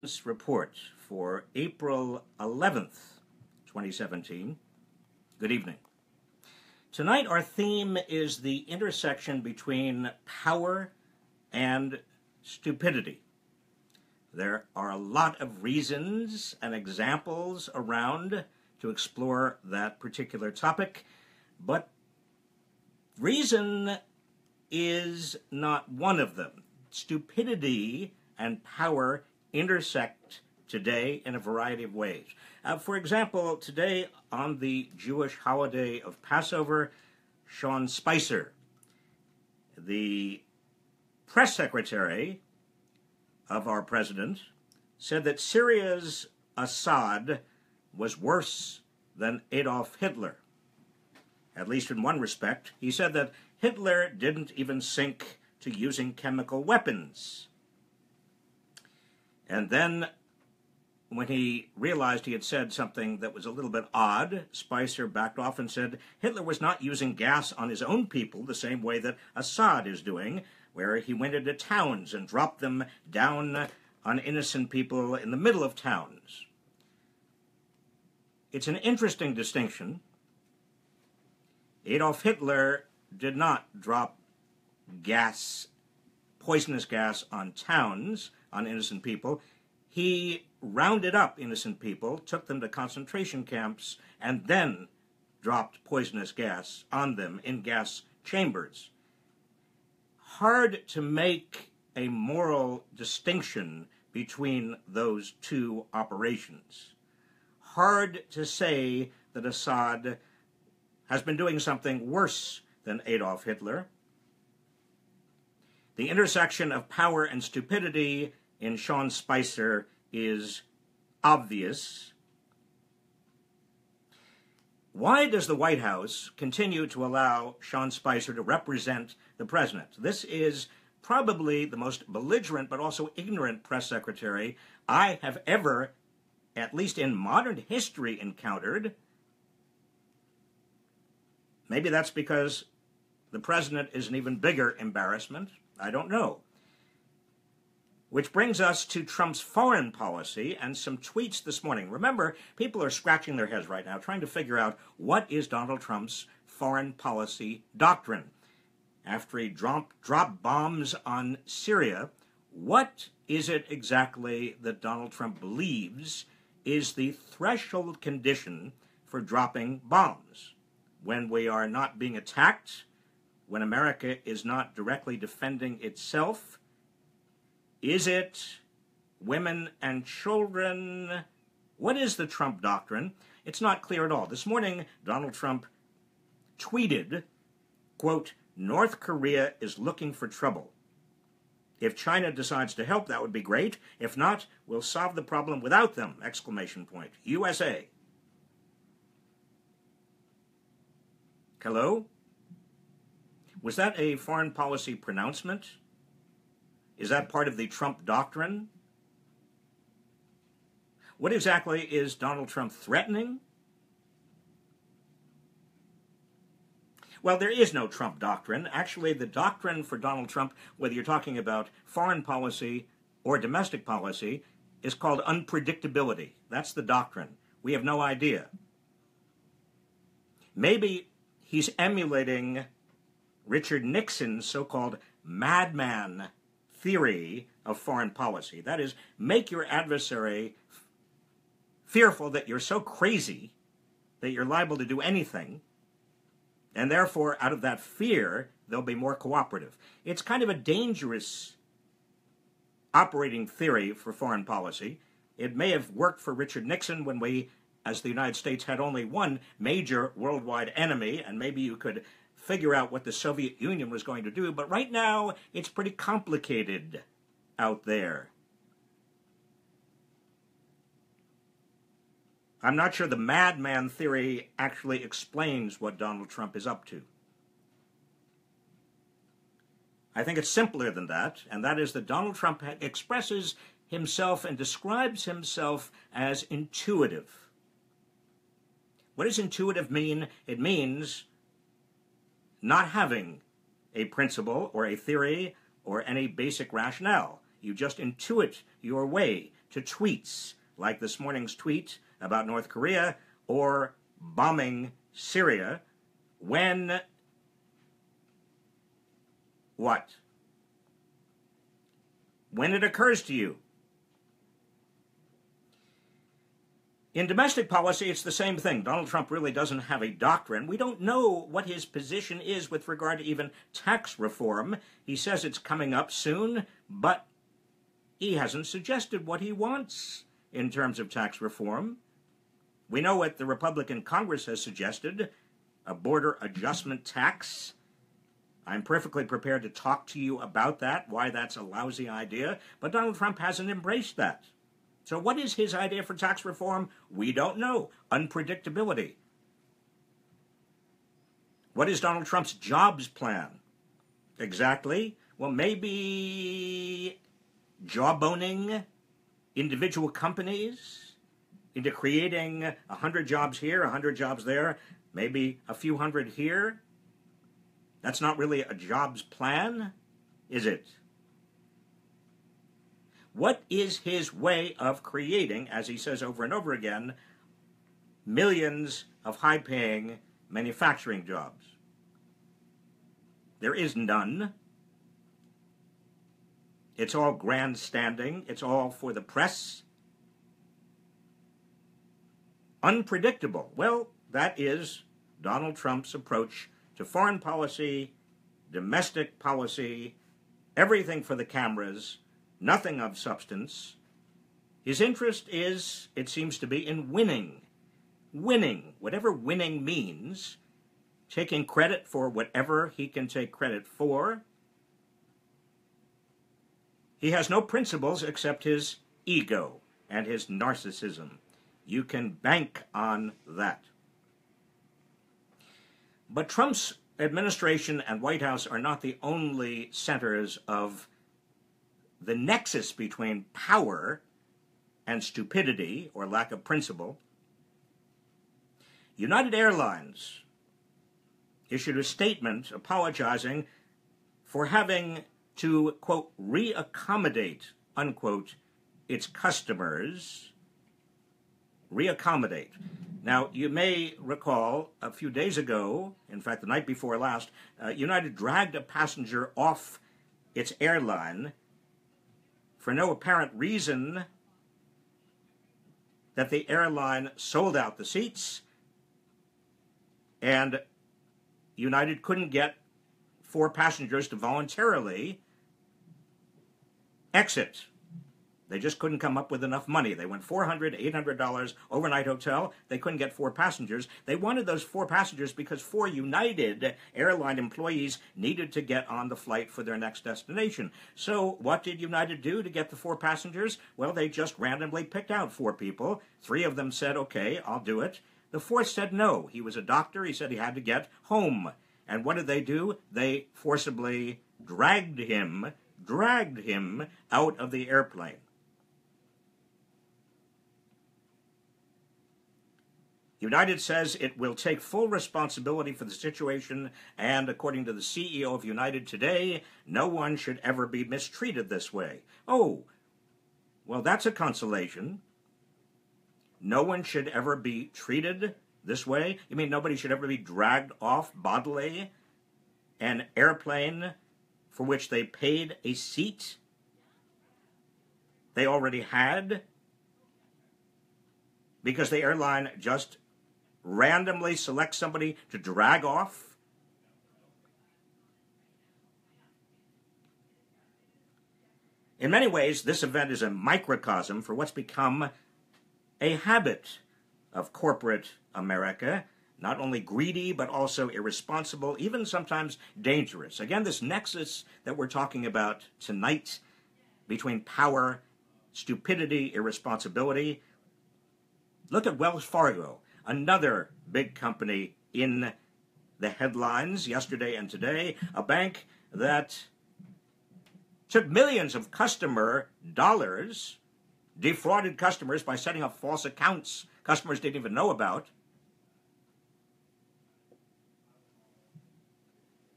This report for April 11th, 2017. Good evening. Tonight our theme is the intersection between power and stupidity. There are a lot of reasons and examples around to explore that particular topic, but reason is not one of them. Stupidity and power intersect today in a variety of ways. For example, today on the Jewish holiday of Passover, Sean Spicer, the press secretary of our president, said that Syria's Assad was worse than Adolf Hitler. At least in one respect, he said that Hitler didn't even sink to using chemical weapons. And then, when he realized he had said something that was a little bit odd, Spicer backed off and said Hitler was not using gas on his own people the same way that Assad is doing, where he went into towns and dropped them down on innocent people in the middle of towns. It's an interesting distinction. Adolf Hitler did not drop gas, poisonous gas, on towns, on innocent people. He rounded up innocent people, took them to concentration camps, and then dropped poisonous gas on them in gas chambers. Hard to make a moral distinction between those two operations. Hard to say that Assad has been doing something worse than Adolf Hitler. The intersection of power and stupidity in Sean Spicer is obvious. Why does the White House continue to allow Sean Spicer to represent the president? This is probably the most belligerent but also ignorant press secretary I have ever, at least in modern history, encountered. Maybe that's because the president is an even bigger embarrassment. I don't know. Which brings us to Trump's foreign policy and some tweets this morning. Remember, people are scratching their heads right now trying to figure out what is Donald Trump's foreign policy doctrine. After he dropped bombs on Syria, what is it exactly that Donald Trump believes is the threshold condition for dropping bombs? When we are not being attacked, when America is not directly defending itself? Is it women and children? What is the Trump doctrine? It's not clear at all. This morning, Donald Trump tweeted, quote, "North Korea is looking for trouble. If China decides to help, that would be great. If not, we'll solve the problem without them, exclamation point. USA." Hello? Was that a foreign policy pronouncement? Is that part of the Trump doctrine? What exactly is Donald Trump threatening? Well, there is no Trump doctrine. Actually, the doctrine for Donald Trump, whether you're talking about foreign policy or domestic policy, is called unpredictability. That's the doctrine. We have no idea. Maybe he's emulating Richard Nixon's so-called madman theory of foreign policy. That is, make your adversary fearful that you're so crazy that you're liable to do anything, and therefore, out of that fear, they'll be more cooperative. It's kind of a dangerous operating theory for foreign policy. It may have worked for Richard Nixon when we, as the United States, had only one major worldwide enemy, and maybe you could figure out what the Soviet Union was going to do, but right now it's pretty complicated out there. I'm not sure the madman theory actually explains what Donald Trump is up to. I think it's simpler than that, and that is that Donald Trump expresses himself and describes himself as intuitive. What does intuitive mean? It means not having a principle or a theory or any basic rationale. You just intuit your way to tweets, like this morning's tweet about North Korea or bombing Syria, when what? When it occurs to you. In domestic policy, it's the same thing. Donald Trump really doesn't have a doctrine. We don't know what his position is with regard to even tax reform. He says it's coming up soon, but he hasn't suggested what he wants in terms of tax reform. We know what the Republican Congress has suggested, a border adjustment tax. I'm perfectly prepared to talk to you about that, why that's a lousy idea, but Donald Trump hasn't embraced that. So what is his idea for tax reform? We don't know. Unpredictability. What is Donald Trump's jobs plan? Exactly. Well, maybe jawboning individual companies into creating 100 jobs here, 100 jobs there, maybe a few hundred here. That's not really a jobs plan, is it? What is his way of creating, as he says over and over again, millions of high-paying manufacturing jobs? There is none. It's all grandstanding. It's all for the press. Unpredictable. Well, that is Donald Trump's approach to foreign policy, domestic policy, everything for the cameras, nothing of substance. His interest is, it seems to be, in winning. Winning, whatever winning means, taking credit for whatever he can take credit for. He has no principles except his ego and his narcissism. You can bank on that. But Trump's administration and White House are not the only centers of the nexus between power and stupidity or lack of principle. United Airlines issued a statement apologizing for having to, quote, reaccommodate, unquote, its customers. Reaccommodate. Now, you may recall a few days ago, in fact, the night before last, United dragged a passenger off its airline for no apparent reason that the airline sold out the seats and United couldn't get 4 passengers to voluntarily exit. They just couldn't come up with enough money. They went $400, $800 overnight hotel. They couldn't get 4 passengers. They wanted those 4 passengers because 4 United airline employees needed to get on the flight for their next destination. So what did United do to get the 4 passengers? Well, they just randomly picked out 4 people. 3 of them said, okay, I'll do it. The 4th said no. He was a doctor. He said he had to get home. And what did they do? They forcibly dragged him out of the airplane. United says it will take full responsibility for the situation, and according to the CEO of United today, no one should ever be mistreated this way. Oh, well, that's a consolation. No one should ever be treated this way? You mean nobody should ever be dragged off bodily an airplane for which they paid a seat they already had because the airline just randomly selects somebody to drag off? In many ways, this event is a microcosm for what's become a habit of corporate America, not only greedy, but also irresponsible, even sometimes dangerous. Again, this nexus that we're talking about tonight between power, stupidity, irresponsibility. Look at Wells Fargo, another big company in the headlines yesterday and today, a bank that took millions of customer dollars, defrauded customers by setting up false accounts customers didn't even know about.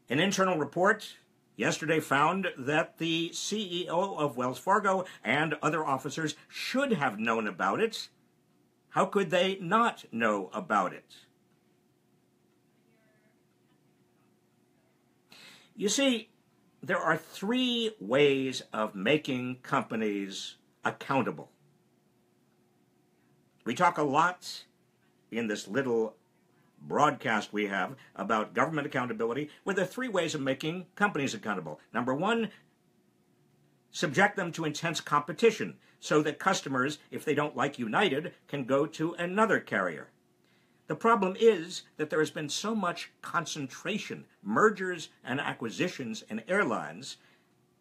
An internal report yesterday found that the CEO of Wells Fargo and other officers should have known about it. How could they not know about it? You see, there are three ways of making companies accountable. We talk a lot in this little broadcast we have about government accountability, where there are three ways of making companies accountable. Number one, subject them to intense competition so that customers, if they don't like United, can go to another carrier. The problem is that there has been so much concentration, mergers and acquisitions in airlines,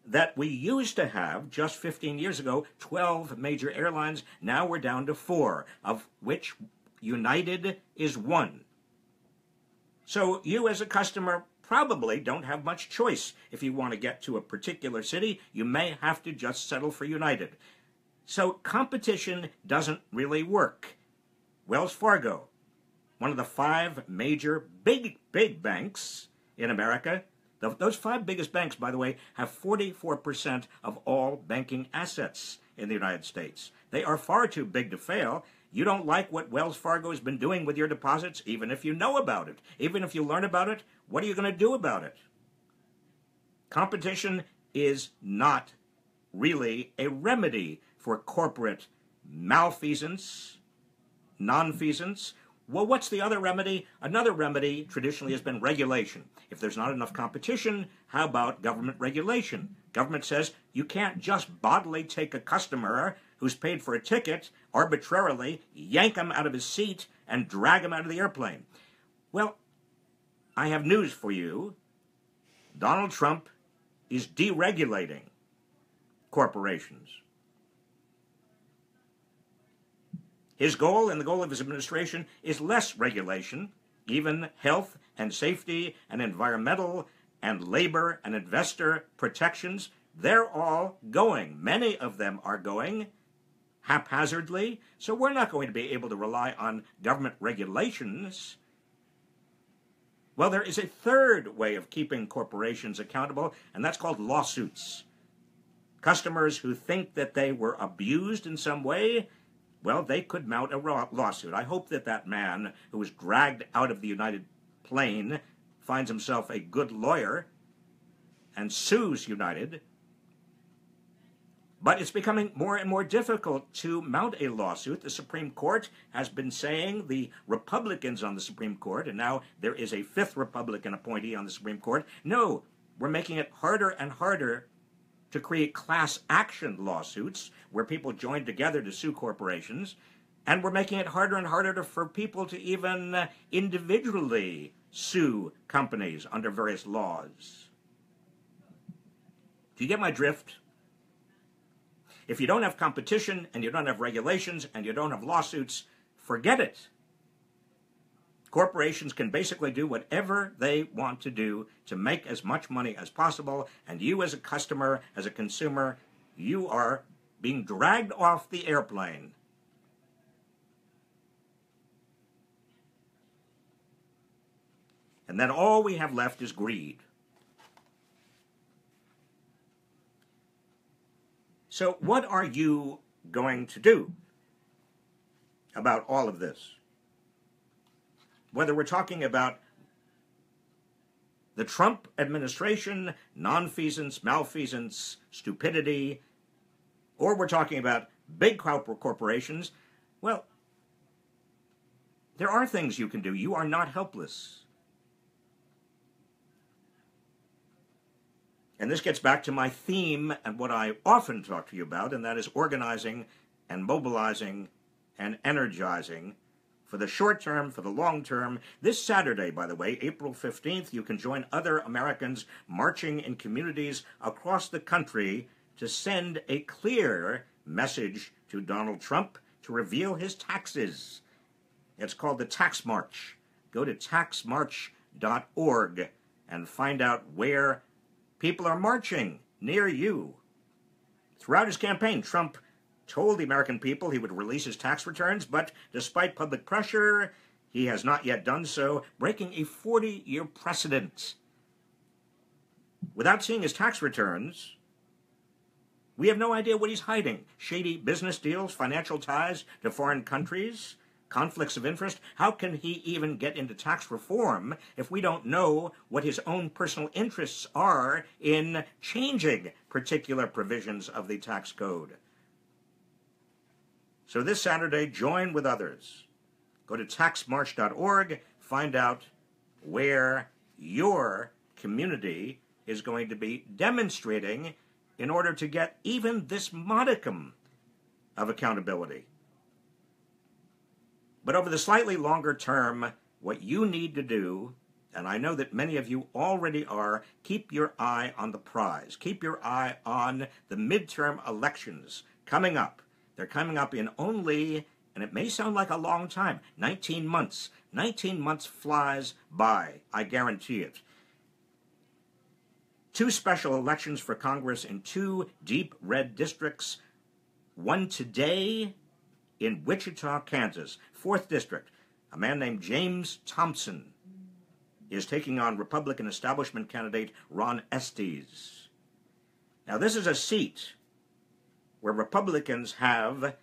that we used to have, just 15 years ago, 12 major airlines. Now we're down to 4, of which United is one. So you as a customer probably don't have much choice. If you want to get to a particular city, you may have to just settle for United. So competition doesn't really work. Wells Fargo, one of the 5 major big banks in America, those 5 biggest banks, by the way, have 44% of all banking assets in the United States. They are far too big to fail. You don't like what Wells Fargo has been doing with your deposits, even if you know about it, even if you learn about it, what are you going to do about it? Competition is not really a remedy for corporate malfeasance, nonfeasance. Well, what's the other remedy? Another remedy traditionally has been regulation. If there's not enough competition, how about government regulation? Government says you can't just bodily take a customer who's paid for a ticket, arbitrarily yank him out of his seat and drag him out of the airplane. Well, I have news for you. Donald Trump is deregulating corporations. His goal and the goal of his administration is less regulation. Even health and safety and environmental and labor and investor protections, they're all going. Many of them are going haphazardly, so we're not going to be able to rely on government regulations. Well, there is a third way of keeping corporations accountable, and that's called lawsuits. Customers who think that they were abused in some way, well, they could mount a lawsuit. I hope that that man who was dragged out of the United plane finds himself a good lawyer and sues United. But it's becoming more and more difficult to mount a lawsuit. The Supreme Court has been saying, the Republicans on the Supreme Court, and now there is a 5th Republican appointee on the Supreme Court, no, we're making it harder and harder to create class action lawsuits where people join together to sue corporations, and we're making it harder and harder for people to even individually sue companies under various laws. Do you get my drift? If you don't have competition, and you don't have regulations, and you don't have lawsuits, forget it. Corporations can basically do whatever they want to do to make as much money as possible, and you as a customer, as a consumer, you are being dragged off the airplane. And then all we have left is greed. So what are you going to do about all of this? Whether we're talking about the Trump administration, nonfeasance, malfeasance, stupidity, or we're talking about big corporations, well, there are things you can do. You are not helpless. And this gets back to my theme and what I often talk to you about, and that is organizing and mobilizing and energizing for the short term, for the long term. This Saturday, by the way, April 15th, you can join other Americans marching in communities across the country to send a clear message to Donald Trump to reveal his taxes. It's called the Tax March. Go to taxmarch.org and find out where people are marching near you. Throughout his campaign, Trump told the American people he would release his tax returns, but despite public pressure, he has not yet done so, breaking a 40-year precedent. Without seeing his tax returns, we have no idea what he's hiding. Shady business deals, financial ties to foreign countries, conflicts of interest. How can he even get into tax reform if we don't know what his own personal interests are in changing particular provisions of the tax code? So this Saturday, join with others. Go to taxmarch.org, find out where your community is going to be demonstrating in order to get even this modicum of accountability. But over the slightly longer term, what you need to do, and I know that many of you already are, keep your eye on the prize. Keep your eye on the midterm elections coming up. They're coming up in only, and it may sound like a long time, 19 months. 19 months flies by, I guarantee it. 2 special elections for Congress in 2 deep red districts. One today in Wichita, Kansas, 4th District. A man named James Thompson is taking on Republican establishment candidate Ron Estes. Now, this is a seat where Republicans have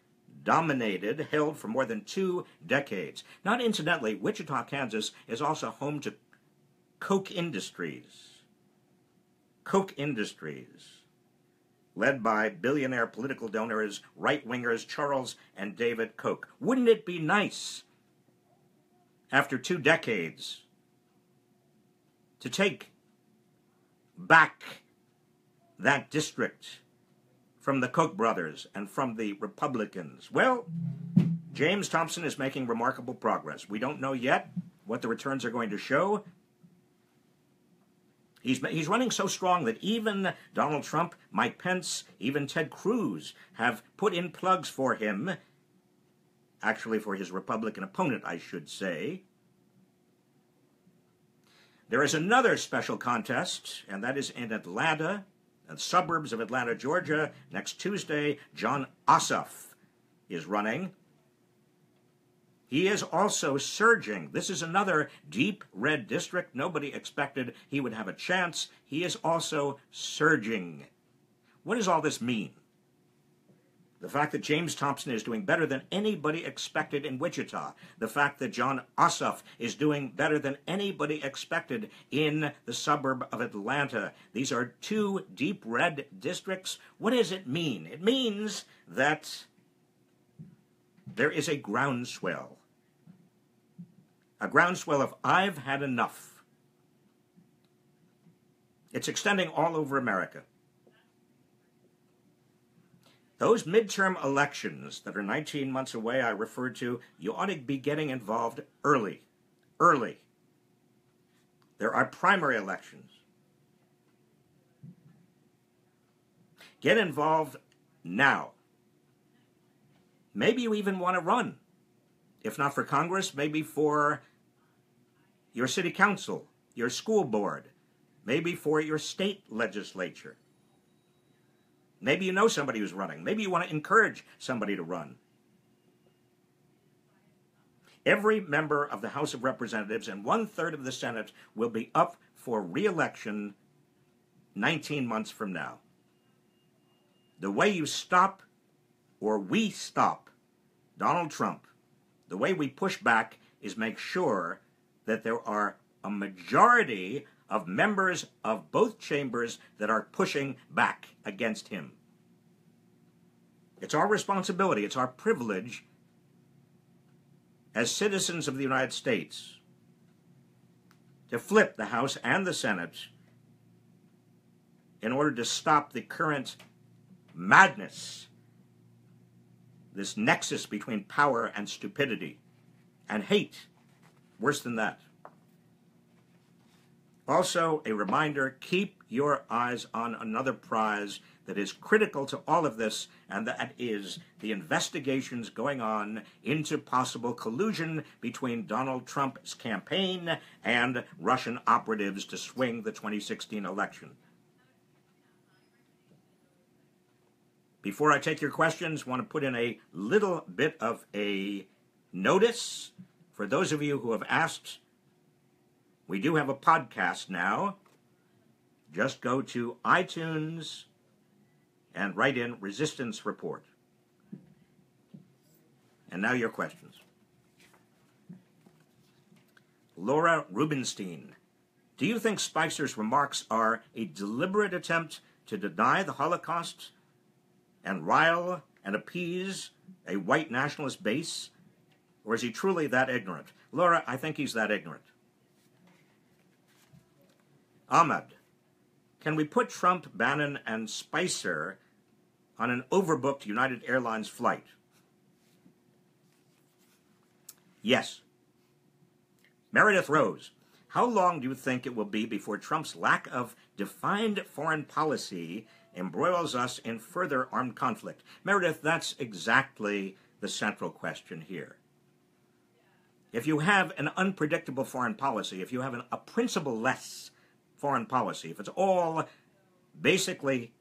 dominated, held for more than 2 decades. Not incidentally, Wichita, Kansas is also home to Koch Industries. Koch Industries, led by billionaire political donors, right-wingers Charles and David Koch. Wouldn't it be nice, after 2 decades, to take back that district from the Koch brothers and from the Republicans? Well, James Thompson is making remarkable progress. We don't know yet what the returns are going to show. He's running so strong that even Donald Trump, Mike Pence, even Ted Cruz have put in plugs for him. Actually, for his Republican opponent, I should say. There is another special contest, and that is in Atlanta, the suburbs of Atlanta, Georgia. Next Tuesday, John Ossoff is running. He is also surging. This is another deep red district. Nobody expected he would have a chance. He is also surging. What does all this mean? The fact that James Thompson is doing better than anybody expected in Wichita. The fact that John Ossoff is doing better than anybody expected in the suburb of Atlanta. These are 2 deep red districts. What does it mean? It means that there is a groundswell. A groundswell of I've had enough. It's extending all over America. Those midterm elections that are 19 months away, I referred to, you ought to be getting involved early. Early. There are primary elections. Get involved now. Maybe you even want to run. If not for Congress, maybe for your city council, your school board, maybe for your state legislature. Maybe you know somebody who's running. Maybe you want to encourage somebody to run. Every member of the House of Representatives and 1/3 of the Senate will be up for re-election 19 months from now. The way you stop, or we stop, Donald Trump, the way we push back is make sure that there are a majority of members of both chambers that are pushing back against him. It's our responsibility, it's our privilege as citizens of the United States to flip the House and the Senate in order to stop the current madness, this nexus between power and stupidity and hate. Worse than that. Also, a reminder, keep your eyes on another prize that is critical to all of this, and that is the investigations going on into possible collusion between Donald Trump's campaign and Russian operatives to swing the 2016 election. Before I take your questions, I want to put in a little bit of a notice for those of you who have asked. We do have a podcast now. Just go to iTunes and write in resistance report. And now your questions. Laura Rubenstein, do you think Spicer's remarks are a deliberate attempt to deny the Holocaust and rile and appease a white nationalist base? Or is he truly that ignorant? Laura, I think he's that ignorant. Ahmed, can we put Trump, Bannon, and Spicer on an overbooked United Airlines flight? Yes. Meredith Rose, how long do you think it will be before Trump's lack of defined foreign policy embroils us in further armed conflict? Meredith, that's exactly the central question here. If you have an unpredictable foreign policy, if you have a principle-less foreign policy, if it's all basically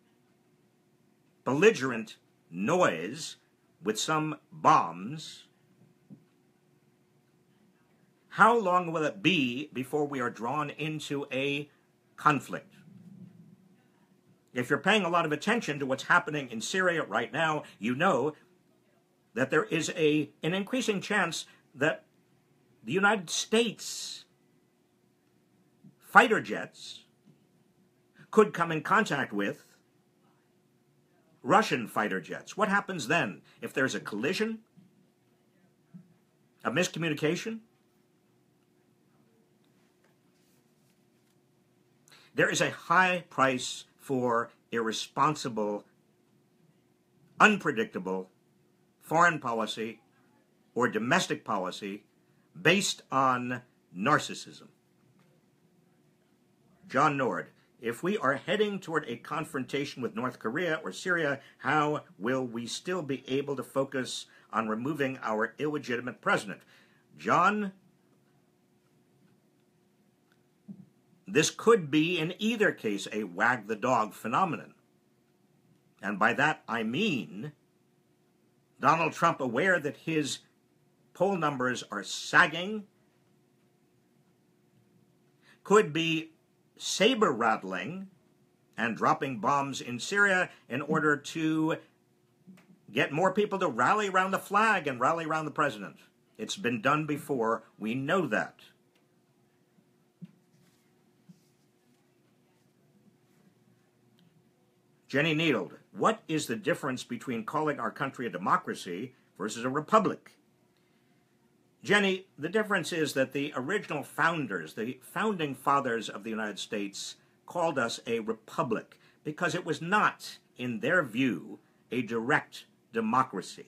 belligerent noise with some bombs, how long will it be before we are drawn into a conflict? If you're paying a lot of attention to what's happening in Syria right now, you know that there is an increasing chance that the United States fighter jets could come in contact with Russian fighter jets. What happens then if there's a collision, a miscommunication? There is a high price for irresponsible, unpredictable foreign policy or domestic policy based on narcissism. John Nord, if we are heading toward a confrontation with North Korea or Syria, how will we still be able to focus on removing our illegitimate president? John, this could be, in either case, a wag the dog phenomenon. And by that I mean Donald Trump, aware that his poll numbers are sagging, could be saber-rattling and dropping bombs in Syria in order to get more people to rally around the flag and rally around the president. It's been done before. We know that. Jenny Needled, what is the difference between calling our country a democracy versus a republic? Jenny, the difference is that the original founders, the founding fathers of the United States, called us a republic because it was not, in their view, a direct democracy.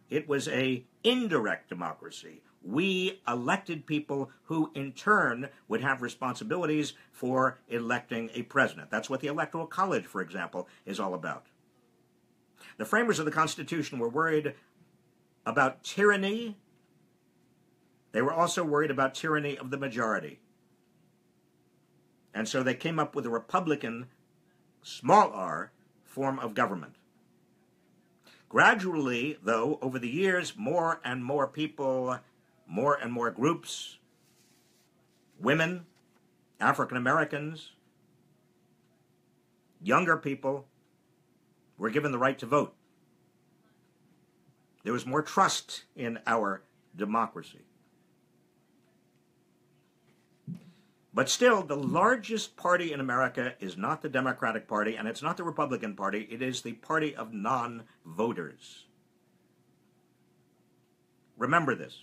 It was an indirect democracy. We elected people who, in turn, would have responsibilities for electing a president. That's what the Electoral College, for example, is all about. The framers of the Constitution were worried about tyranny. They were also worried about tyranny of the majority. And so they came up with a Republican, small r, form of government. Gradually, though, over the years, more and more people, more and more groups, women, African Americans, younger people, were given the right to vote. There was more trust in our democracy. But still, the largest party in America is not the Democratic Party, and it's not the Republican Party. It is the party of non-voters. Remember this.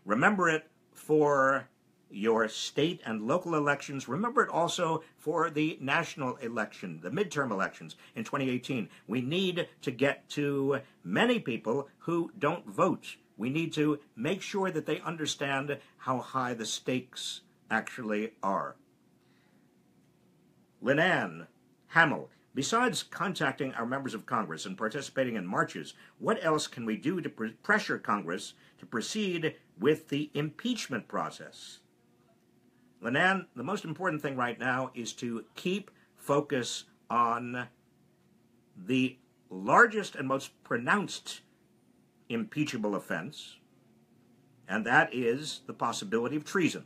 Remember it for your state and local elections. Remember it also for the national election, the midterm elections in 2018. We need to get to many people who don't vote. We need to make sure that they understand how high the stakes actually are. Linan Hamill, besides contacting our members of Congress and participating in marches, what else can we do to pressure Congress to proceed with the impeachment process? Linan, the most important thing right now is to keep focus on the largest and most pronounced impeachable offense, and that is the possibility of treason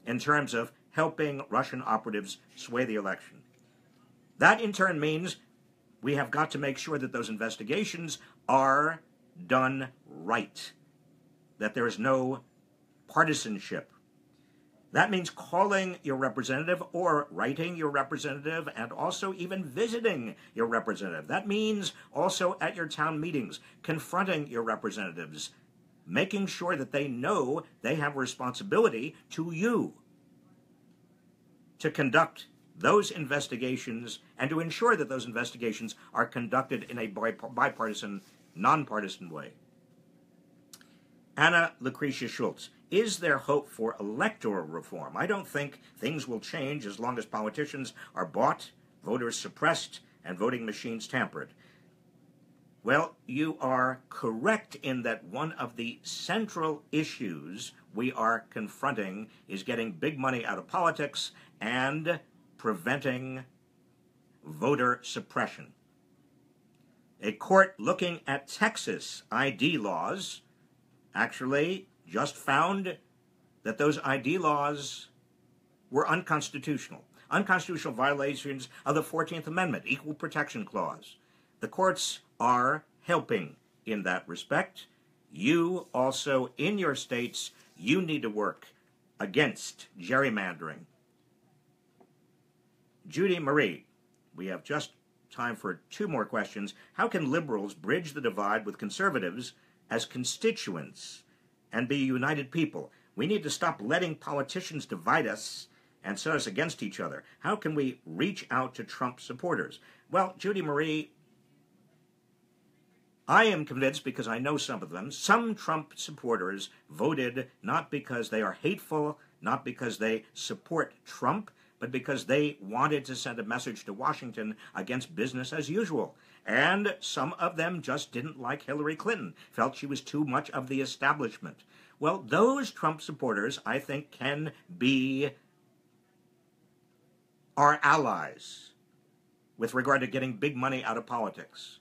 in terms of helping Russian operatives sway the election. That in turn means we have got to make sure that those investigations are done right, that there is no partisanship. That means calling your representative or writing your representative and also even visiting your representative. That means also at your town meetings, confronting your representatives, making sure that they know they have a responsibility to you to conduct those investigations and to ensure that those investigations are conducted in a bipartisan, nonpartisan way. Anna Lucretia Schultz, is there hope for electoral reform? I don't think things will change as long as politicians are bought, voters suppressed, and voting machines tampered. Well, you are correct in that one of the central issues we are confronting is getting big money out of politics and preventing voter suppression. A court looking at Texas ID laws actually just found that those ID laws were unconstitutional. Unconstitutional violations of the 14th Amendment, Equal Protection Clause. The courts are helping in that respect. You also, in your states, you need to work against gerrymandering. Judy Marie, we have just time for 2 more questions. How can liberals bridge the divide with conservatives as constituents and be a united people? We need to stop letting politicians divide us and set us against each other. How can we reach out to Trump supporters? Well, Judy Marie, I am convinced, because I know some of them, some Trump supporters voted not because they are hateful, not because they support Trump, but because they wanted to send a message to Washington against business as usual. And some of them just didn't like Hillary Clinton, felt she was too much of the establishment. Well, those Trump supporters, I think, can be our allies with regard to getting big money out of politics,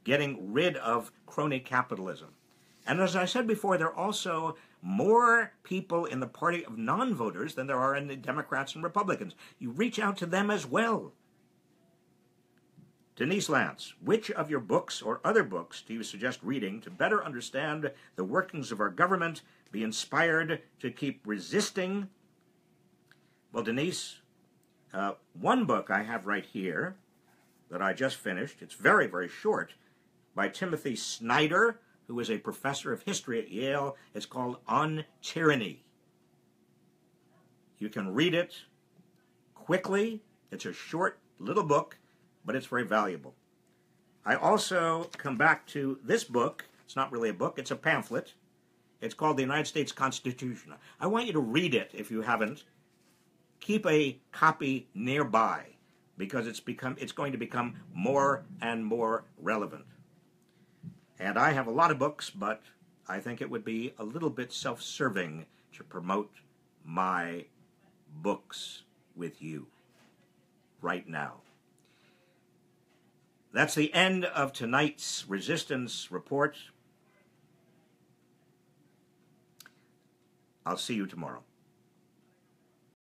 getting rid of crony capitalism. And as I said before, there are also more people in the party of non-voters than there are in the Democrats and Republicans. You reach out to them as well. Denise Lance, which of your books or other books do you suggest reading to better understand the workings of our government, be inspired to keep resisting? Well, Denise, one book I have right here that I just finished, it's very, very short, by Timothy Snyder, who is a professor of history at Yale. It's called On Tyranny. You can read it quickly. It's a short little book, but it's very valuable. I also come back to this book. It's not really a book, it's a pamphlet. It's called The United States Constitution. I want you to read it if you haven't. Keep a copy nearby, because it's going to become more and more relevant. And I have a lot of books, but I think it would be a little bit self-serving to promote my books with you right now. That's the end of tonight's Resistance Report. I'll see you tomorrow.